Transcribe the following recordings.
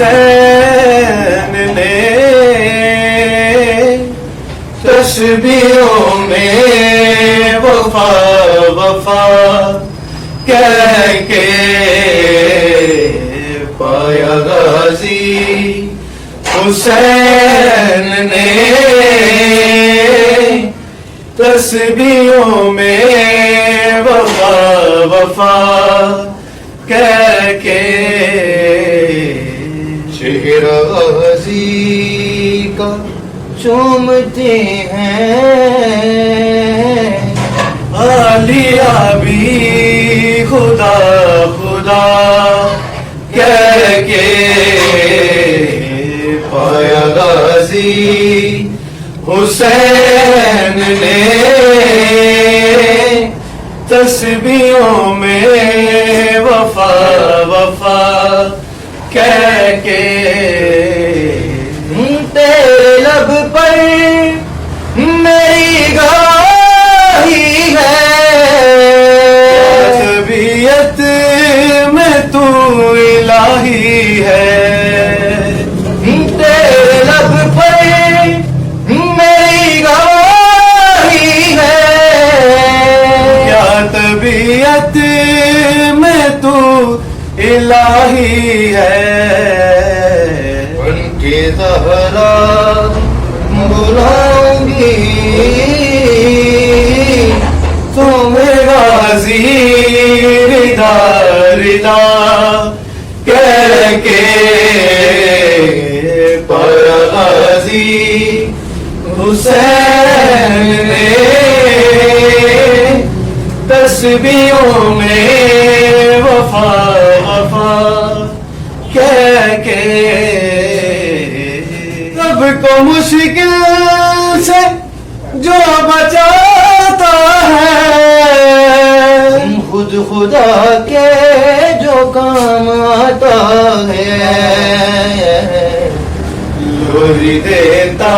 حسین نے تشبیہوں میں وفا وفا کہہ کے پایا غازی حسین نے تسبیحوں میں وفا وفا کہہ کے چہرہ غازی کا چومتے ہیں عالیہ بھی خدا خدا کہہ کے پایا غازی حسین نے تسبیحوں میں وفا وفا کہہ کے تیرے لب پر میری گواہی ہے طبیعت میں تو الہی ہے تیرے لب پر میری گواہی ہے کیا طبیعت میں تو الہی ہے ان کے زہرا بلاؤں گی تمہیں غازی ردا ردا کہہ کے پایا غازی حسین نے تسبیحوں میں وفا وفا کہہ کے رب کو مشکل سے جو بچاتا ہے خود خدا کے جو کام آتا ہے لوری دیتا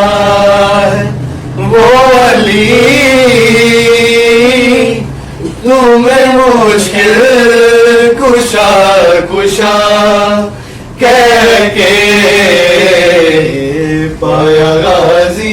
ہے وہ علی تمہیں مشکل کشا کشا کہہ کے پایا غازی